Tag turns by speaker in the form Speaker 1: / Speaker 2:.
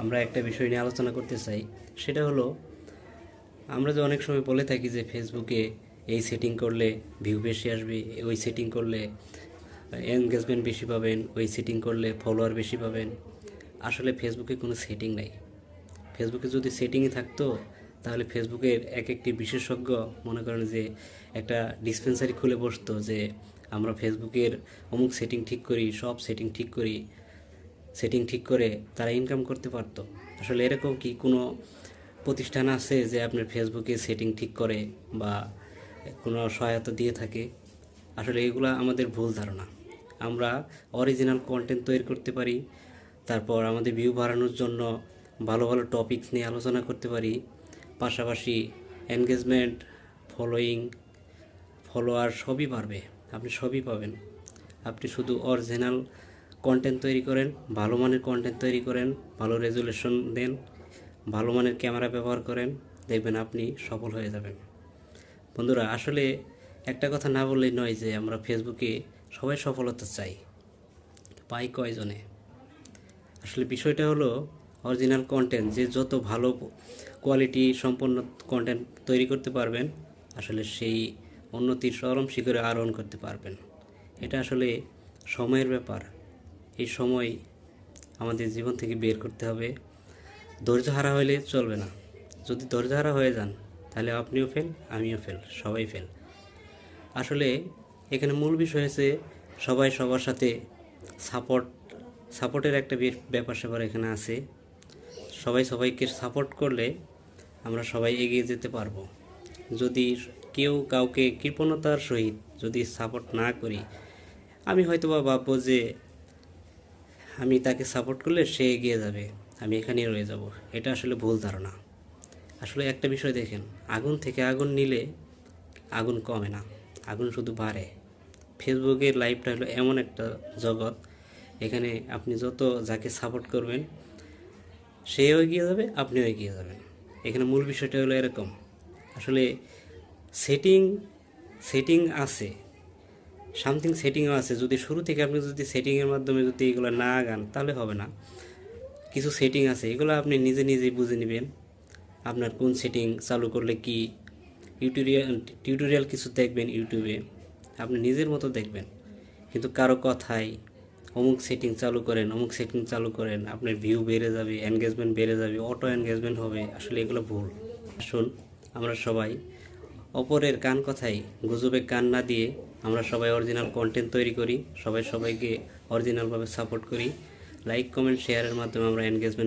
Speaker 1: আমরা একটা বিষয় নিয়ে আলোচনা করতে চাই। সেটা হলো, আমরা যে অনেক সময় বলে থাকি যে ফেসবুকে এই সেটিং করলে ভিউ বেশি আসবে, ওই সেটিং করলে এনগেজমেন্ট বেশি পাবেন, ওই সেটিং করলে ফলোয়ার বেশি পাবেন। আসলে ফেসবুকে কোনো সেটিং নাই। ফেসবুকে যদি সেটিংই থাকতো তাহলে ফেসবুকের এক একটি বিশেষজ্ঞ মনে করেন যে একটা ডিসপেন্সারি খুলে বসতো যে আমরা ফেসবুকের অমুক সেটিং ঠিক করি, সব সেটিং ঠিক করি, সেটিং ঠিক করে তারা ইনকাম করতে পারতো। আসলে এরকম কি কোনো প্রতিষ্ঠান আছে যে আপনার ফেসবুকে সেটিং ঠিক করে বা কোনো সহায়তা দিয়ে থাকে? আসলে এগুলো আমাদের ভুল ধারণা। আমরা অরিজিনাল কন্টেন্ট তৈরি করতে পারি, তারপর আমাদের ভিউ বাড়ানোর জন্য ভালো ভালো টপিকস নিয়ে আলোচনা করতে পারি, পাশাপাশি এনগেজমেন্ট, ফলোয়িং, ফলোয়ার সবই বাড়বে, আপনি সবই পাবেন। আপনি শুধু অরিজিনাল কন্টেন্ট তৈরি করেন, ভালো মানের কন্টেন্ট তৈরি করেন, ভালো রেজুলেশন দেন, ভালো মানের ক্যামেরা ব্যবহার করেন, দেখবেন আপনি সফল হয়ে যাবেন। বন্ধুরা, আসলে একটা কথা না বললেই নয় যে আমরা ফেসবুকে সবাই সফলতা চাই, পাই কয়জনে? আসলে বিষয়টা হলো, অরিজিনাল কন্টেন্ট যে যত ভালো কোয়ালিটি সম্পন্ন কন্টেন্ট তৈরি করতে পারবেন, আসলে সেই উন্নতির চরম শিখরে আরোহণ করতে পারবেন। এটা আসলে সময়ের ব্যাপার। এই সময় আমাদের জীবন থেকে বের করতে হবে। ধৈর্য হারা হলে চলবে না। যদি ধৈর্য হারা হয়ে যান তাহলে আপনিও ফেল, আমিও ফেল, সবাই ফেল। আসলে এখানে মূল বিষয় হচ্ছে সবাই সবার সাথে সাপোর্টের একটা ব্যাপার স্যাপার এখানে আছে। সবাই সবাইকে সাপোর্ট করলে আমরা সবাই এগিয়ে যেতে পারবো। যদি কেউ কাউকে কৃপণতার সহিত যদি সাপোর্ট না করি, আমি হয়তো বা ভাববো যে আমি তাকে সাপোর্ট করলে সে এগিয়ে যাবে, আমি এখানেই রয়ে যাব। এটা আসলে ভুল ধারণা। আসলে একটা বিষয় দেখেন, আগুন থেকে আগুন নিলে আগুন কমে না, আগুন শুধু বাড়ে। ফেসবুকের লাইভটা হলো এমন একটা জগৎ, এখানে আপনি যত যাকে সাপোর্ট করবেন সেও এগিয়ে যাবে, আপনিও এগিয়ে যাবেন। এখানে মূল বিষয়টা হলো এরকম। আসলে সেটিং সেটিং আছে, সামথিং সেটিংও আছে। যদি শুরু থেকে আপনি যদি সেটিংয়ের মাধ্যমে যদি এগুলো না আগান তাহলে হবে না। কিছু সেটিং আছে, এগুলো আপনি নিজে নিজেই বুঝে নেবেন আপনার কোন সেটিং চালু করলে কি। টিউটোরিয়াল কিছু দেখবেন ইউটিউবে, আপনি নিজের মতো দেখবেন। কিন্তু কারো কথায় অমুক সেটিং চালু করেন, অমুক সেটিং চালু করেন, আপনার ভিউ বেড়ে যাবে, এনগেজমেন্ট বেড়ে যাবে, অটো এনগেজমেন্ট হবে, আসলে এগুলো ভুল। আসুন আমরা সবাই অপরের কান কথায় গুজবে কান না দিয়ে আমরা সবাই অরিজিনাল কন্টেন্ট তৈরি করি, সবাই সবাইকে অরিজিনালভাবে সাপোর্ট করি। লাইক, কমেন্ট, শেয়ারের মাধ্যমে আমরা এনগেজমেন্ট